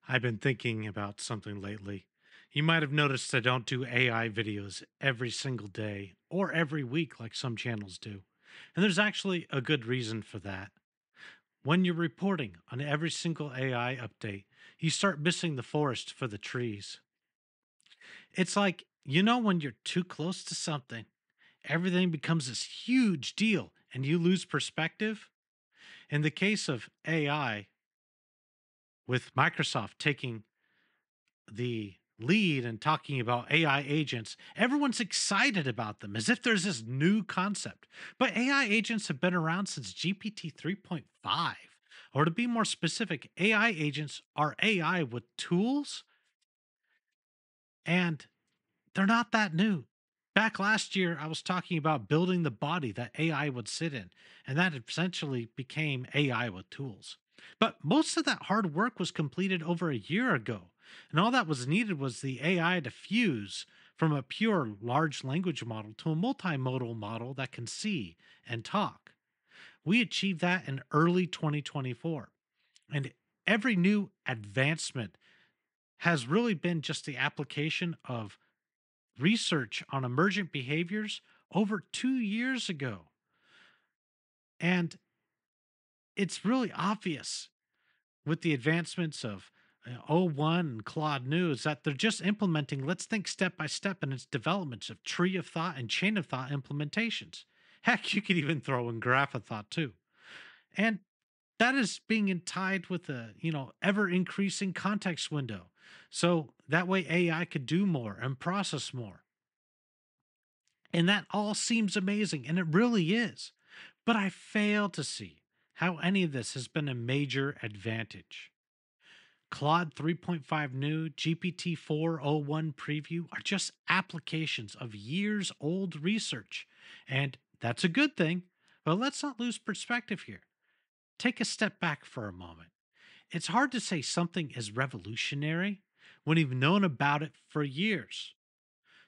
I've been thinking about something lately. You might have noticed I don't do AI videos every single day or every week like some channels do. And there's actually a good reason for that. When you're reporting on every single AI update, you start missing the forest for the trees. It's like, when you're too close to something, everything becomes this huge deal and you lose perspective. In the case of AI, with Microsoft taking the lead and talking about AI agents, everyone's excited about them as if there's this new concept. But AI agents have been around since GPT 3.5. Or to be more specific, AI agents are AI with tools and they're not that new. Back last year, I was talking about building the body that AI would sit in, and that essentially became AI with tools. But most of that hard work was completed over a year ago, and all that was needed was the AI to fuse from a pure large language model to a multimodal model that can see and talk. We achieved that in early 2024, and every new advancement has really been just the application of research on emergent behaviors over 2 years ago. And it's really obvious with the advancements of O1 and Claude News that they're just implementing, let's think step by step in its developments of tree of thought and chain of thought implementations. Heck, you could even throw in graph of thought too. And that is being tied with a, ever increasing context window. So that way AI could do more and process more. And that all seems amazing, and it really is. But I fail to see how any of this has been a major advantage. Claude 3.5 new, GPT 4.01 preview are just applications of years old research. And that's a good thing, but let's not lose perspective here. Take a step back for a moment. It's hard to say something is revolutionary when you've known about it for years.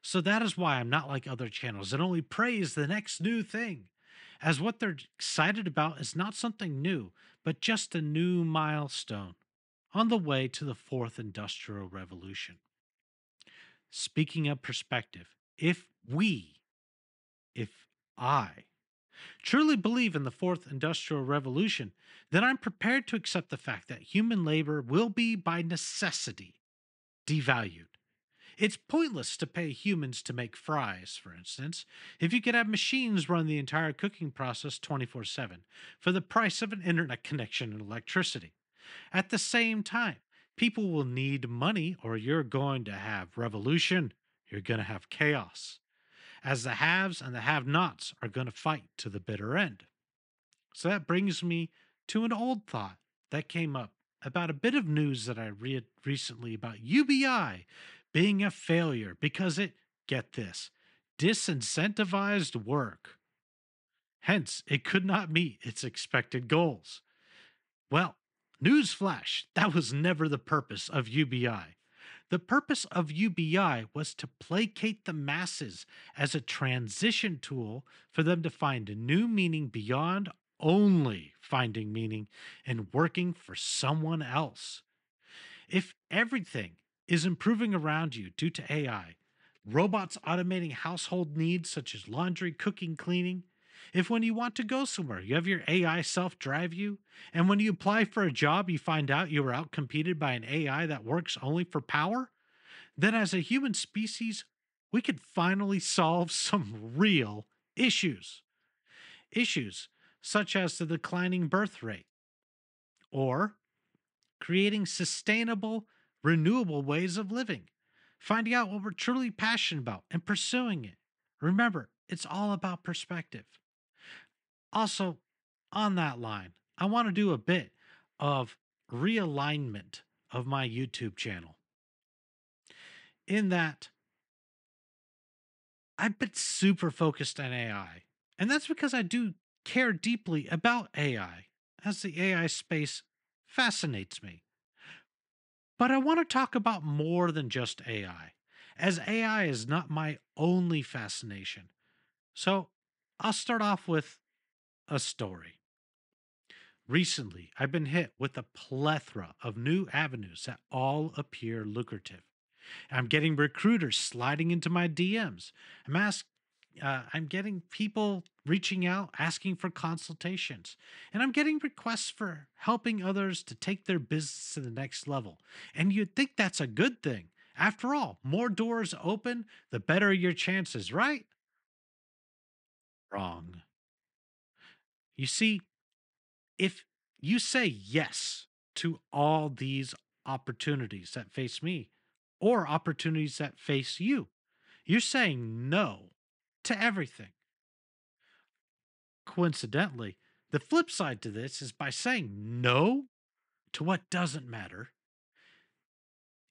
So that is why I'm not like other channels that only praise the next new thing, as what they're excited about is not something new, but just a new milestone on the way to the fourth industrial revolution. Speaking of perspective, if I truly believe in the fourth industrial revolution, then I'm prepared to accept the fact that human labor will be by necessity devalued. It's pointless to pay humans to make fries, for instance, if you could have machines run the entire cooking process 24/7 for the price of an internet connection and electricity. At the same time, people will need money or you're going to have revolution, you're going to have chaos, as the haves and the have nots are going to fight to the bitter end. So that brings me to an old thought that came up about a bit of news that I read recently about UBI being a failure because it, get this, disincentivized work. Hence, it could not meet its expected goals. Well, newsflash, that was never the purpose of UBI. The purpose of UBI was to placate the masses as a transition tool for them to find a new meaning beyond only finding meaning and working for someone else. If everything is improving around you due to AI, robots automating household needs such as laundry, cooking, cleaning, if when you want to go somewhere, you have your AI self drive you, and when you apply for a job, you find out you were outcompeted by an AI that works only for power, then as a human species, we could finally solve some real issues. Issues such as the declining birth rate or creating sustainable, renewable ways of living, finding out what we're truly passionate about and pursuing it. Remember, it's all about perspective. Also, on that line, I want to do a bit of realignment of my YouTube channel. In that, I've been super focused on AI, and that's because I do care deeply about AI, as the AI space fascinates me. But I want to talk about more than just AI, as AI is not my only fascination. So I'll start off with a story. Recently, I've been hit with a plethora of new avenues that all appear lucrative. I'm getting recruiters sliding into my DMs. I'm getting people reaching out asking for consultations, and I'm getting requests for helping others to take their business to the next level. And you'd think that's a good thing. After all, more doors open, the better your chances, right? Wrong. You see, if you say yes to all these opportunities that face me or opportunities that face you, you're saying no to everything. Coincidentally, the flip side to this is by saying no to what doesn't matter,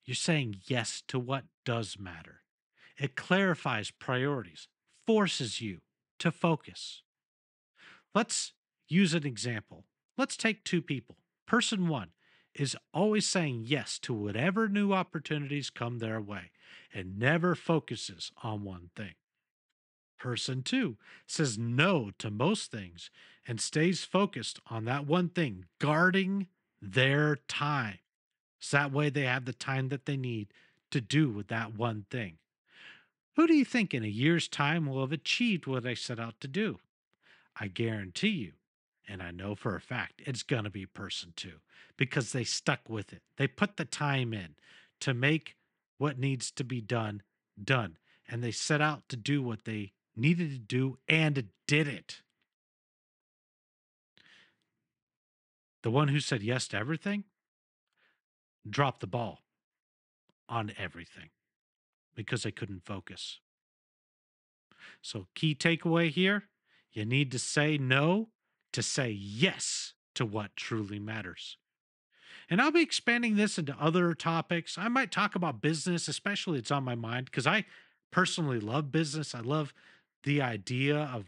you're saying yes to what does matter. It clarifies priorities, forces you to focus. Let's use an example. Let's take two people. Person one is always saying yes to whatever new opportunities come their way and never focuses on one thing. Person two says no to most things and stays focused on that one thing, guarding their time. So that way they have the time that they need to do with that one thing. Who do you think in a year's time will have achieved what they set out to do? I guarantee you, and I know for a fact, it's going to be person two because they stuck with it. They put the time in to make what needs to be done, done. And they set out to do what they needed to do and did it. The one who said yes to everything dropped the ball on everything because they couldn't focus. So, key takeaway here, you need to say no to say yes to what truly matters. And I'll be expanding this into other topics. I might talk about business, especially it's on my mind because I personally love business. I love the idea of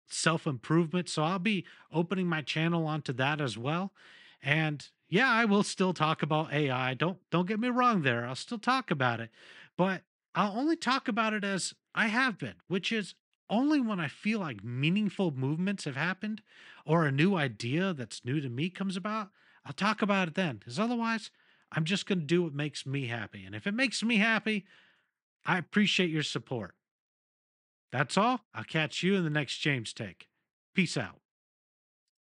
self improvement. So I'll be opening my channel onto that as well. And yeah, I will still talk about AI. Don't get me wrong there. I'll still talk about it, but I'll only talk about it as I have been, which is only when I feel like meaningful movements have happened or a new idea that's new to me comes about. I'll talk about it then, because otherwise, I'm just going to do what makes me happy. And if it makes me happy, I appreciate your support. That's all. I'll catch you in the next James Take. Peace out.